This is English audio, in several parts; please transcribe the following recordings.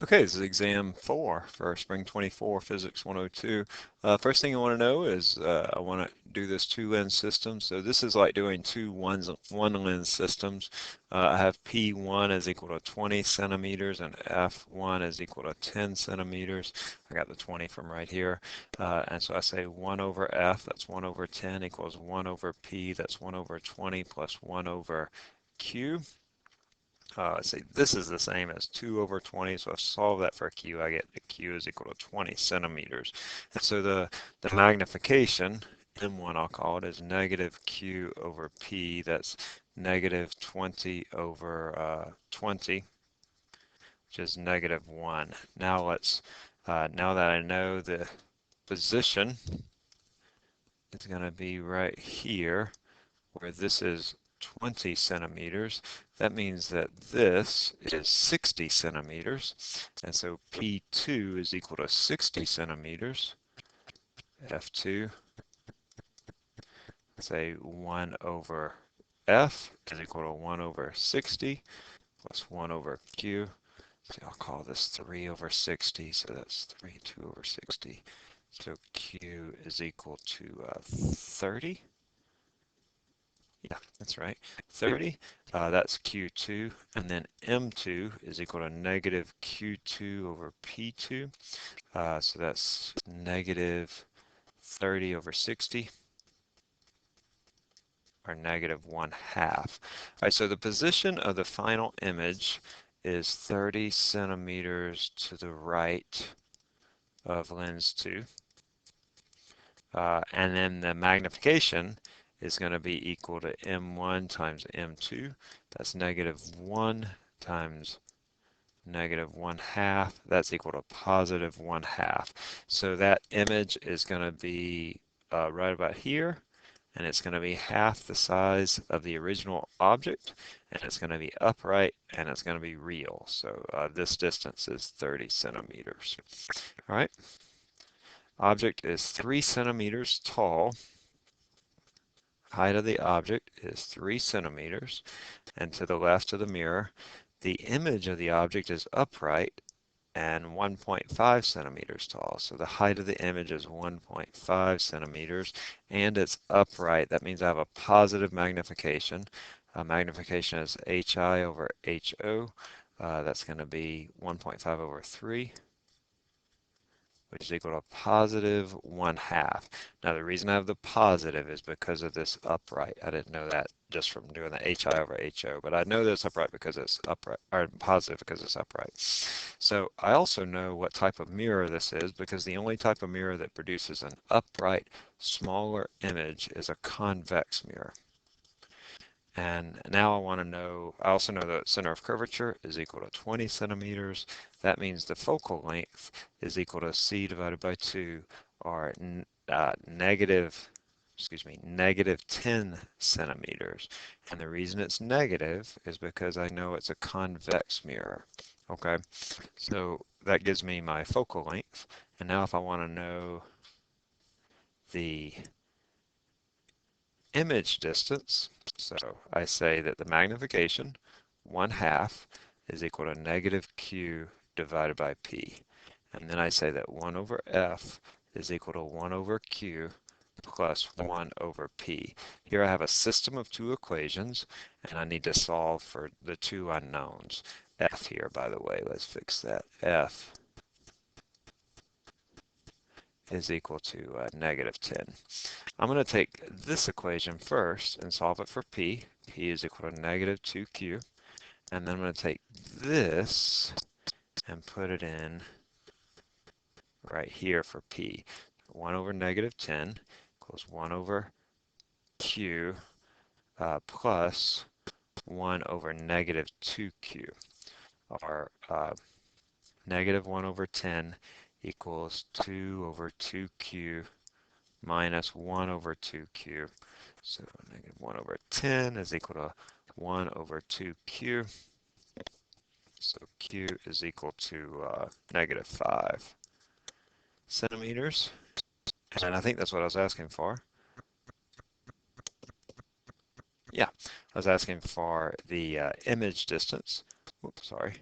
Okay, this is exam 4 for spring 24 physics 102. First thing I want to know is I want to do this two-lens system. So this is like doing one-lens systems. I have P1 is equal to 20 centimeters and F1 is equal to 10 centimeters. I got the 20 from right here. And so I say 1 over F, that's 1 over 10 equals 1 over P, that's 1 over 20 plus 1 over Q. Let's see, this is the same as 2 over 20, so if I solve that for Q, I get that Q is equal to 20 centimeters. And so the magnification, M1 I'll call it, is negative Q over P, that's negative 20 over 20, which is negative 1. Now now that I know the position, it's going to be right here, where this is 20 centimeters, that means that this is 60 centimeters. And so P2 is equal to 60 centimeters. F2, say 1 over F is equal to 1 over 60 plus 1 over Q. So I'll call this 3 over 60, so that's 2 over 60. So Q is equal to 30. Yeah, that's right. 30, that's Q2, and then M2 is equal to negative Q2 over P2. So that's negative 30 over 60, or negative 1/2. All right, so the position of the final image is 30 centimeters to the right of lens 2. And then the magnification is going to be equal to M1 times M2. That's negative 1 times negative 1/2. That's equal to positive 1/2. So that image is going to be right about here, and it's going to be half the size of the original object, and it's going to be upright, and it's going to be real. So this distance is 30 centimeters. All right. Object is 3 centimeters tall. Height of the object is 3 centimeters, and to the left of the mirror, the image of the object is upright and 1.5 centimeters tall. So the height of the image is 1.5 centimeters, and it's upright. That means I have a positive magnification. Magnification is HI over HO. That's going to be 1.5 over 3, which is equal to positive 1/2. Now the reason I have the positive is because of this upright. I didn't know that just from doing the HI over HO, but I know that it's upright because it's upright, or positive because it's upright. So I also know what type of mirror this is because the only type of mirror that produces an upright, smaller image is a convex mirror. And now I want to know, I also know the center of curvature is equal to 20 centimeters. That means the focal length is equal to C divided by 2, or negative 10 centimeters. And the reason it's negative is because I know it's a convex mirror. Okay, so that gives me my focal length. And now if I want to know the image distance, so I say that the magnification, 1/2, is equal to negative Q divided by P. And then I say that 1 over F is equal to 1 over Q plus 1 over P. Here I have a system of two equations, and I need to solve for the two unknowns. F here, by the way, let's fix that. F is equal to negative 10. I'm going to take this equation first and solve it for P. P is equal to negative 2Q. And then I'm going to take this and put it in right here for P. 1 over negative 10 equals 1 over Q plus 1 over negative 2Q. Or negative 1 over 10 equals 2 over 2Q minus 1 over 2Q. So negative 1 over 10 is equal to 1 over 2Q. So Q is equal to negative 5 centimeters. And I think that's what I was asking for. Yeah, I was asking for the image distance. Oops, sorry.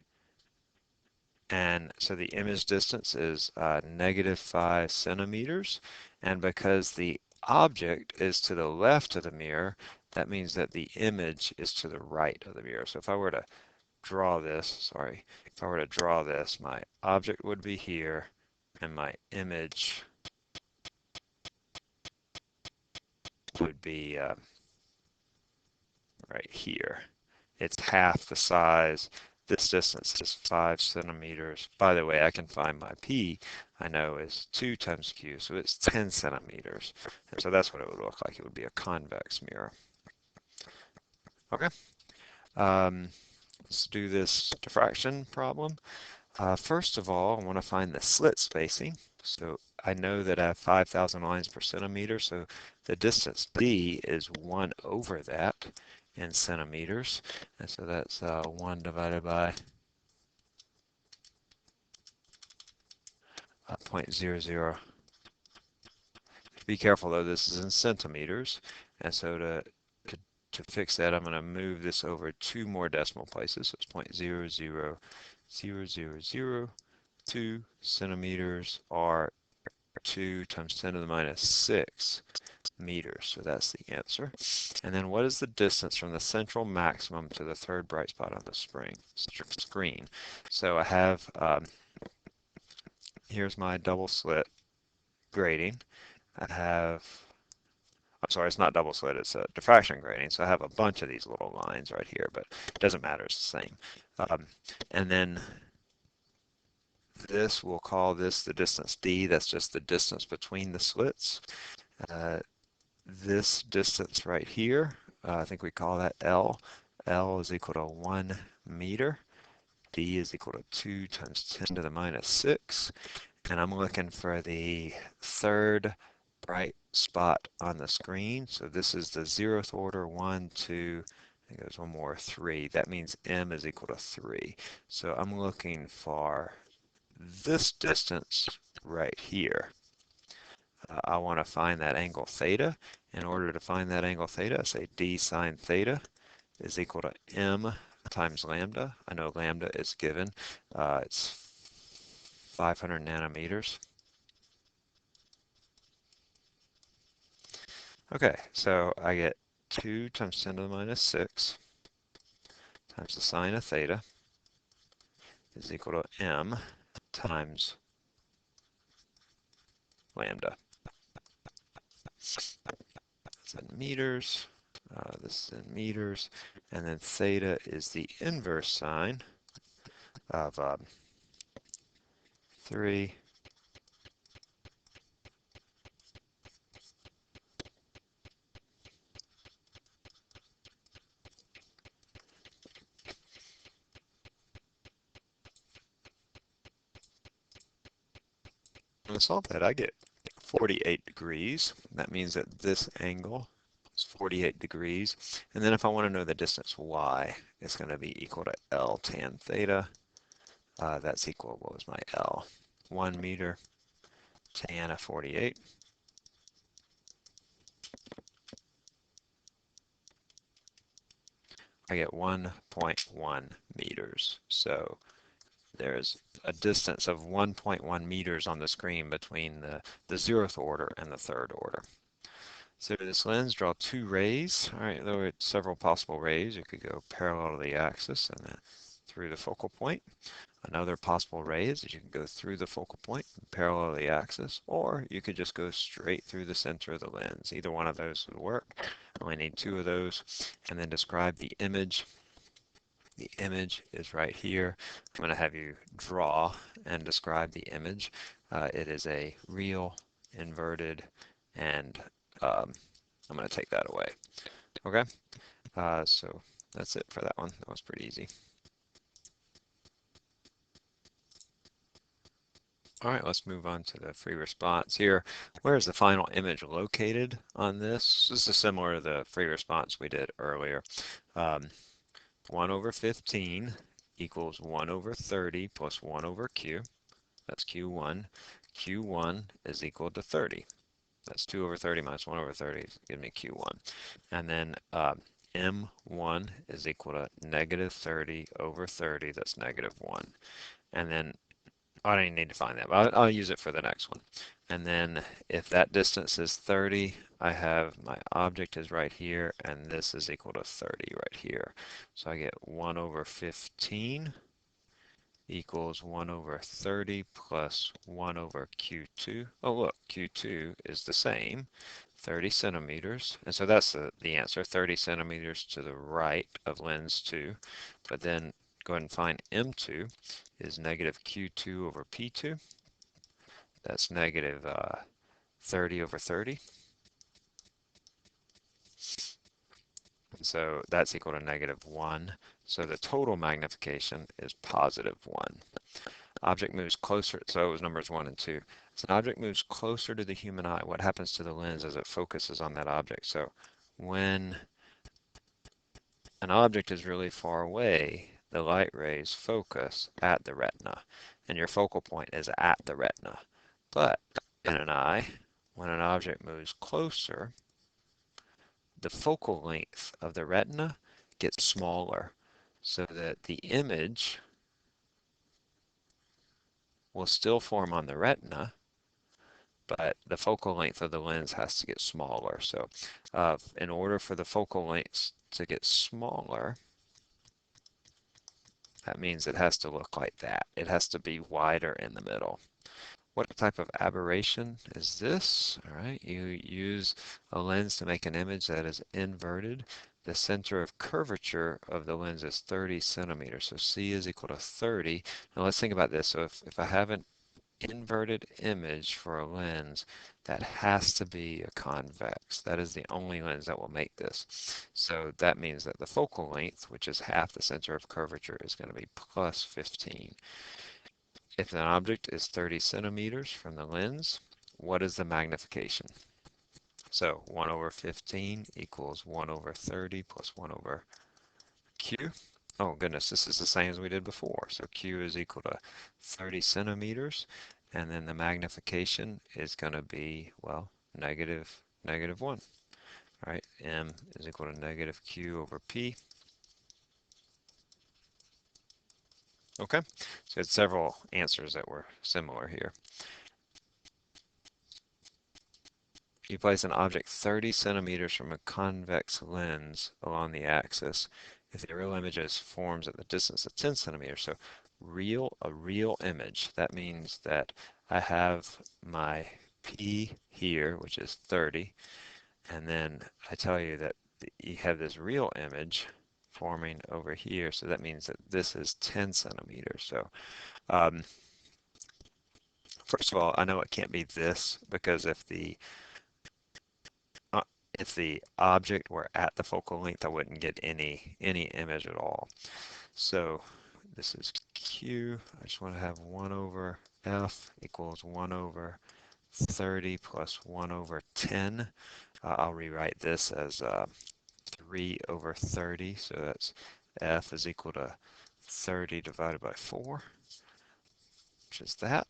And so the image distance is -5 centimeters. And because the object is to the left of the mirror, that means that the image is to the right of the mirror. So if I were to draw this, sorry, if I were to draw this, my object would be here and my image would be right here. It's half the size. This distance is 5 centimeters. By the way, I can find my P, I know is 2 times Q, so it's 10 centimeters. And so that's what it would look like. It would be a convex mirror. Okay, let's do this diffraction problem. First of all, I want to find the slit spacing. So I know that I have 5,000 lines per centimeter, so the distance D is 1 over that in centimeters. And so that's 1 divided by 0.00. Be careful though, this is in centimeters. And so to fix that, I'm going to move this over 2 more decimal places. So it's 0.0000002 centimeters, or 2 times 10 to the minus 6 meters. So that's the answer. And then what is the distance from the central maximum to the third bright spot on the screen? So I have, here's my double slit grating. I have, I'm sorry, it's not double slit, it's a diffraction grating. So I have a bunch of these little lines right here, but it doesn't matter, it's the same. And then this, we'll call this the distance D. That's just the distance between the slits. This distance right here, I think we call that L. L is equal to 1 meter. D is equal to 2 times 10 to the minus 6. And I'm looking for the third bright spot on the screen. So this is the 0th order, 1, 2, I think there's one more, 3. That means M is equal to 3. So I'm looking for this distance right here. I want to find that angle theta. In order to find that angle theta, I say d sine theta is equal to m times lambda. I know lambda is given. It's 500 nanometers. Okay, so I get 2 times 10 to the minus 6 times the sine of theta is equal to m times lambda. That's in meters. This is in meters. And then theta is the inverse sine of 3 and solve that, I get 48 degrees. That means that this angle is 48 degrees. And then if I want to know the distance y, it's going to be equal to L tan theta. That's equal, what was my L? 1 meter tan of 48. I get 1.1 meters. So there's a distance of 1.1 meters on the screen between the 0th order and the 3rd order. So this lens, draw 2 rays. All right, there are several possible rays. You could go parallel to the axis and then through the focal point. Another possible ray is that you can go through the focal point and parallel to the axis, or you could just go straight through the center of the lens. Either one of those would work. I only need 2 of those. And then describe the image. The image is right here. I'm going to have you draw and describe the image. It is a real inverted, and I'm going to take that away. Okay, so that's it for that one. That was pretty easy. All right, let's move on to the free response here. Where is the final image located on this? This is similar to the free response we did earlier. 1 over 15 equals 1 over 30 plus 1 over q. That's q1. q1 is equal to 30. That's 2 over 30 minus 1 over 30 gives me q1. And then M1 is equal to negative 30 over 30, that's negative 1. And then I don't even need to find that, but I'll use it for the next one. And then if that distance is 30, I have my object is right here, and this is equal to 30 right here. So I get 1 over 15 equals 1 over 30 plus 1 over Q2. Oh, look, Q2 is the same, 30 centimeters. And so that's the answer, 30 centimeters to the right of lens 2. But then go ahead and find M2 is negative Q2 over P2. That's negative 30 over 30. And so that's equal to negative 1. So the total magnification is positive 1. Object moves closer, so it was numbers 1 and 2. As an object moves closer to the human eye, what happens to the lens as it focuses on that object? So when an object is really far away, the light rays focus at the retina, and your focal point is at the retina. But in an eye, when an object moves closer, the focal length of the retina gets smaller so that the image will still form on the retina, but the focal length of the lens has to get smaller. So in order for the focal lengths to get smaller, that means it has to look like that. It has to be wider in the middle. What type of aberration is this? All right, you use a lens to make an image that is inverted. The center of curvature of the lens is 30 centimeters. So C is equal to 30. Now let's think about this. So if I have an inverted image for a lens, that has to be a convex. That is the only lens that will make this. So that means that the focal length, which is half the center of curvature, is going to be plus 15. If an object is 30 centimeters from the lens, what is the magnification? So 1 over 15 equals 1 over 30 plus 1 over Q. Oh goodness, this is the same as we did before. So Q is equal to 30 centimeters, and then the magnification is going to be, well, negative 1. All right, M is equal to negative Q over P. Okay, so it's several answers that were similar here. You place an object 30 centimeters from a convex lens along the axis. If the real image forms at the distance of 10 centimeters, so a real image, that means that I have my P here, which is 30, and then I tell you that you have this real image forming over here, so that means that this is 10 centimeters. So um, first of all, I know it can't be this, because uh, if the object were at the focal length, I wouldn't get any image at all. So this is Q. I just want to have 1 over F equals 1 over 30 plus 1 over 10. I'll rewrite this as 3 over 30. So that's F is equal to 30 divided by 4, which is that.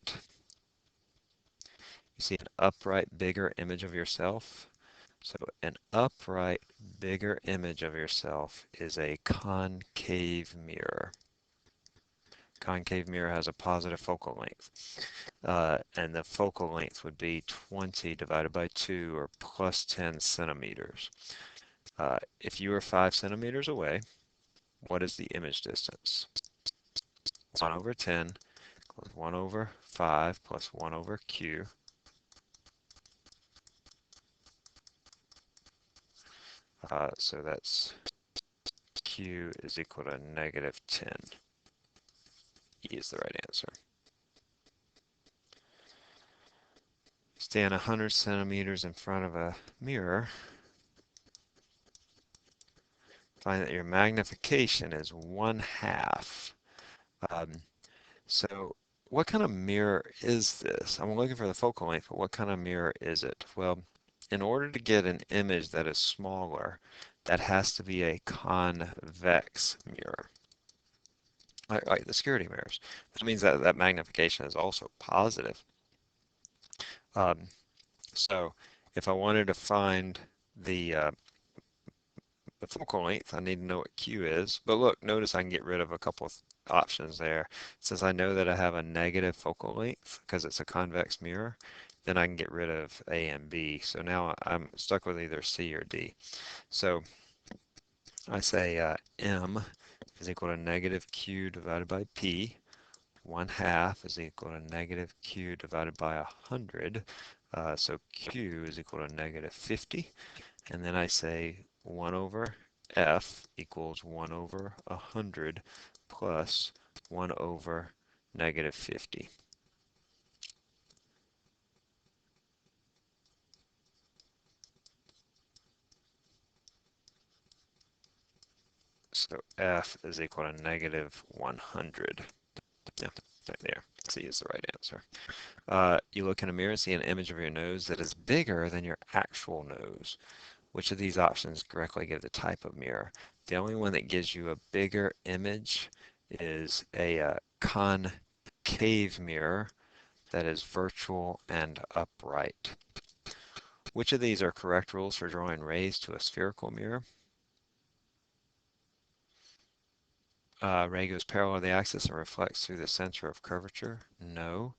You see an upright, bigger image of yourself. So an upright, bigger image of yourself is a concave mirror. Concave mirror has a positive focal length. And the focal length would be 20 divided by 2, or plus 10 centimeters. If you are 5 centimeters away, what is the image distance? 1 over 10 equals 1 over 5 plus 1 over Q. So that's Q is equal to negative 10. E is the right answer. Stand 100 centimeters in front of a mirror. Find that your magnification is 1/2. So what kind of mirror is this? I'm looking for the focal length, but what kind of mirror is it? Well, in order to get an image that is smaller, that has to be a convex mirror, like the security mirrors. That means that that magnification is also positive. Um, so if I wanted to find the the focal length, I need to know what Q is. But look, notice I can get rid of a couple of options there. Since I know that I have a negative focal length because it's a convex mirror, then I can get rid of A and B. So now I'm stuck with either C or D. So I say M is equal to negative Q divided by P. 1/2 is equal to negative Q divided by 100. So Q is equal to negative 50. And then I say 1 over F equals 1 over 100 plus 1 over negative 50. So F is equal to negative 100. Yeah, right there. C is the right answer. You look in a mirror and see an image of your nose that is bigger than your actual nose. Which of these options correctly give the type of mirror? The only one that gives you a bigger image is a concave mirror that is virtual and upright. Which of these are correct rules for drawing rays to a spherical mirror? Ray goes parallel to the axis and reflects through the center of curvature? No.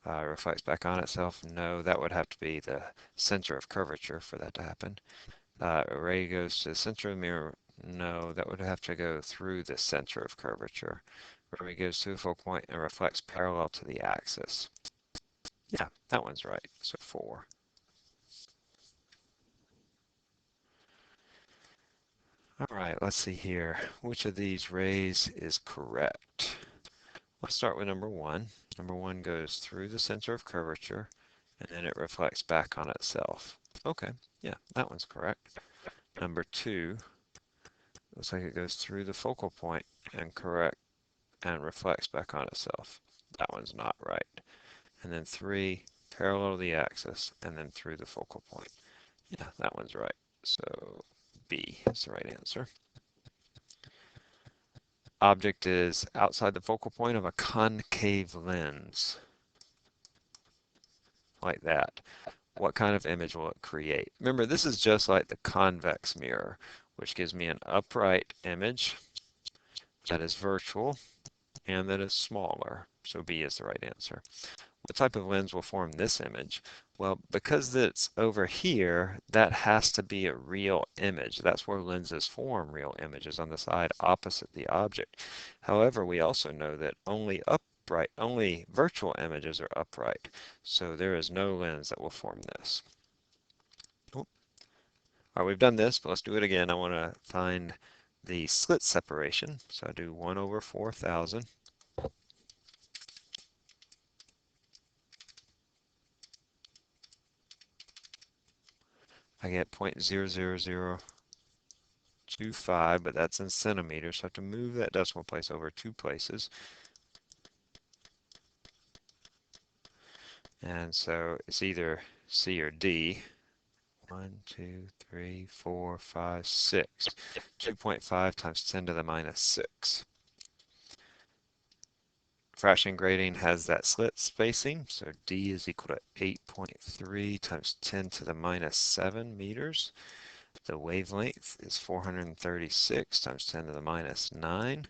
Reflects back on itself? No. That would have to be the center of curvature for that to happen. A ray goes to the center of the mirror? No. That would have to go through the center of curvature. A ray goes to the focal point and reflects parallel to the axis. Yeah, that one's right. So 4. All right, let's see here. Which of these rays is correct? Let's start with number 1. Number 1 goes through the center of curvature, and then it reflects back on itself. Okay, yeah, that one's correct. Number 2 looks like it goes through the focal point and reflects back on itself. That one's not right. And then 3, parallel to the axis, and then through the focal point. Yeah, that one's right. So B is the right answer. Object is outside the focal point of a concave lens, like that. What kind of image will it create? Remember, this is just like the convex mirror, which gives me an upright image that is virtual and that is smaller. So B is the right answer. What type of lens will form this image? Well, because it's over here, that has to be a real image. That's where lenses form real images, on the side opposite the object. However, we also know that only virtual images are upright. So there is no lens that will form this. All right, we've done this, but let's do it again. I want to find the slit separation. So I do 1 over 4,000. I get 0.00025, but that's in centimeters, so I have to move that decimal place over 2 places. And so it's either C or D. 1, 2, 3, 4, 5, 6. 2.5 times 10 to the minus 6. Fraction grading has that slit spacing, so D is equal to 8.3 times 10 to the minus 7 meters. The wavelength is 436 times 10 to the minus 9.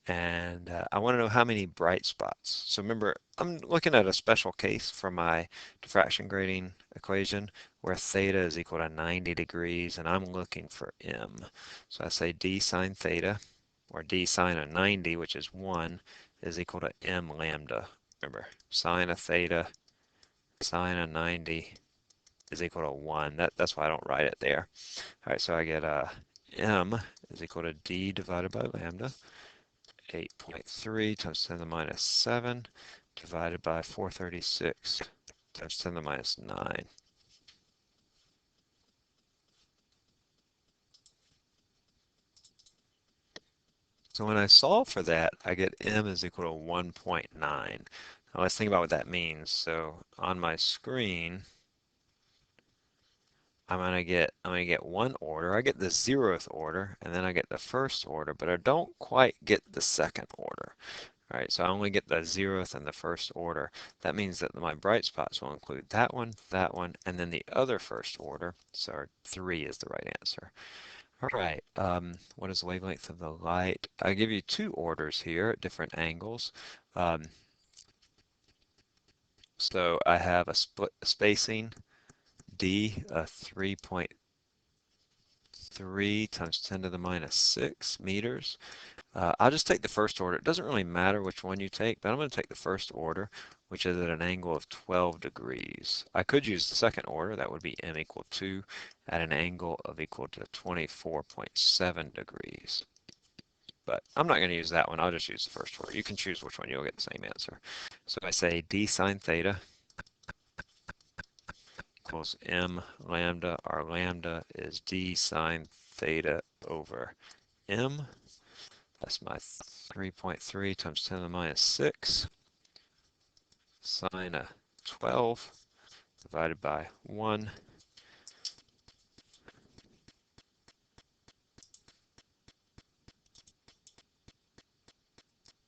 And I want to know how many bright spots. So remember, I'm looking at a special case for my diffraction grading equation where theta is equal to 90 degrees, and I'm looking for m. So I say d sine theta, or d sine of 90, which is 1, is equal to m lambda. Remember, sine of theta, sine of 90 is equal to 1. That's why I don't write it there. All right, so I get m is equal to d divided by lambda. 8.3 times 10 to the minus 7 divided by 436 times 10 to the minus 9. So when I solve for that, I get m is equal to 1.9. Now let's think about what that means. So on my screen, I'm gonna get one order. I get the 0th order, and then I get the 1st order, but I don't quite get the 2nd order. All right, so I only get the 0th and the 1st order. That means that my bright spots will include that one, and then the other 1st order. So 3 is the right answer. All right, what is the wavelength of the light? I give you two orders here at different angles. Um, so I have a split spacing d of 3.3 times 10 to the minus 6 meters. I'll just take the first order. It doesn't really matter which one you take, but I'm going to take the first order, which is at an angle of 12 degrees. I could use the second order. That would be m equal 2 at an angle of equal to 24.7 degrees. But I'm not going to use that one. I'll just use the first order. You can choose which one. You'll get the same answer. So I say d sine theta equals m lambda. Our lambda is d sine theta over m. That's my 3.3 times 10 to the minus 6 sine of 12 divided by 1.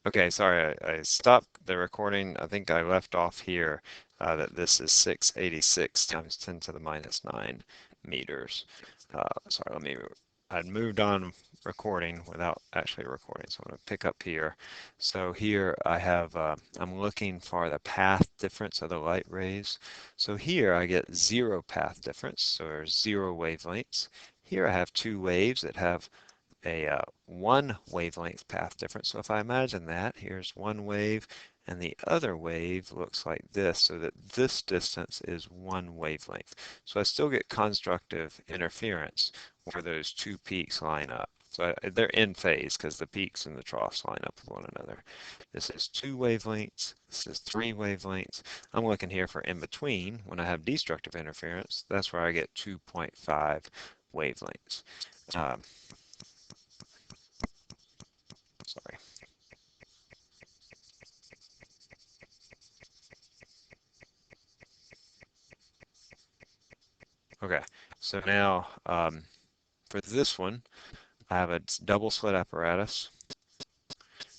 Okay, sorry, I stopped the recording. I think I left off here that this is 686 times 10 to the minus 9 meters. Sorry, I'd moved on recording without actually recording, so I'm going to pick up here. So here I have, I'm looking for the path difference of the light rays. So here I get zero path difference, so there's zero wavelengths. Here I have two waves that have a one wavelength path difference. So if I imagine that, here's one wave and the other wave looks like this, so that this distance is one wavelength. So I still get constructive interference where those two peaks line up. So they're in phase because the peaks and the troughs line up with one another. This is two wavelengths. This is three wavelengths. I'm looking here for in between. When I have destructive interference, that's where I get 2.5 wavelengths. Um, sorry. Okay, so now for this one, I have a double slit apparatus.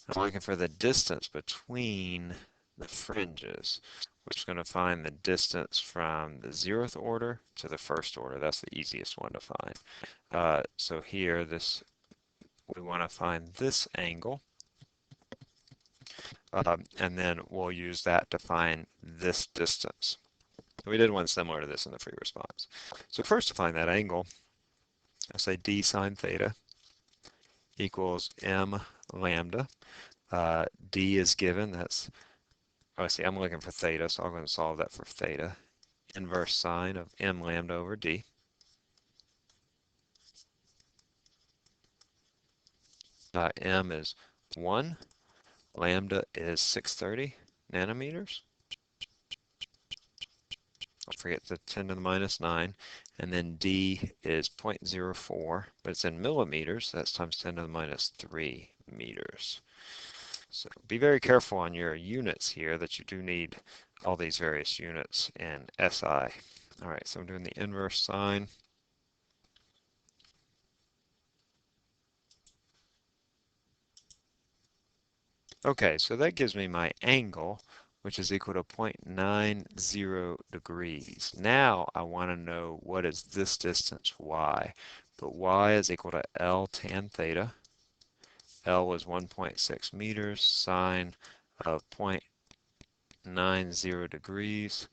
I'm looking for the distance between the fringes, which is going to find the distance from the 0th order to the 1st order. That's the easiest one to find. So here, we want to find this angle, and then we'll use that to find this distance. We did one similar to this in the free response. So first to find that angle, I say d sine theta equals m lambda. D is given, oh, see, I'm looking for theta, so I'm going to solve that for theta. Inverse sine of m lambda over d. M is 1, lambda is 630 nanometers. Don't forget the 10 to the minus 9. And then d is 0.04, but it's in millimeters, so that's times 10 to the minus 3 meters. So be very careful on your units here that you do need all these various units in SI. All right, so I'm doing the inverse sine. Okay, so that gives me my angle, which is equal to 0.90 degrees. Now I want to know what is this distance y. But y is equal to L tan theta. L was 1.6 meters, sine of 0.90 degrees.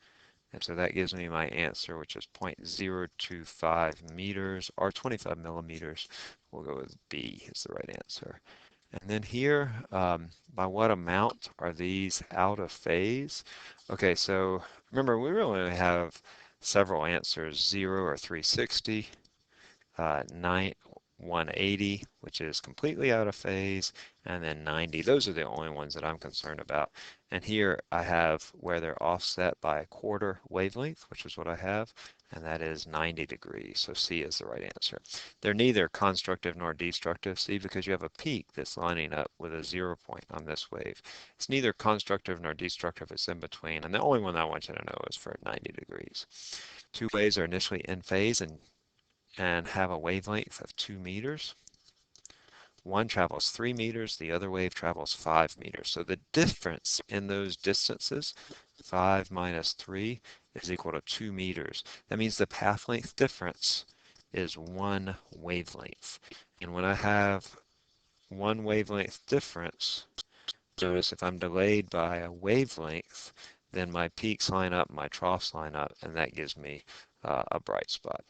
And so that gives me my answer, which is 0.025 meters, or 25 millimeters. We'll go with B is the right answer. And then here, by what amount are these out of phase? Okay, so remember, we really only have several answers, 0 or 360, 180, which is completely out of phase, and then 90. Those are the only ones that I'm concerned about. And here I have where they're offset by a quarter wavelength, which is what I have, and that is 90 degrees. So C is the right answer. They're neither constructive nor destructive, see, because you have a peak that's lining up with a 0 point on this wave. It's neither constructive nor destructive, it's in between. And the only one I want you to know is for 90 degrees. Two waves are initially in phase and have a wavelength of 2 meters. One travels 3 meters, the other wave travels 5 meters. So the difference in those distances, 5 minus 3, is equal to 2 meters. That means the path length difference is one wavelength. And when I have one wavelength difference, notice if I'm delayed by a wavelength, then my peaks line up, my troughs line up, and that gives me a bright spot.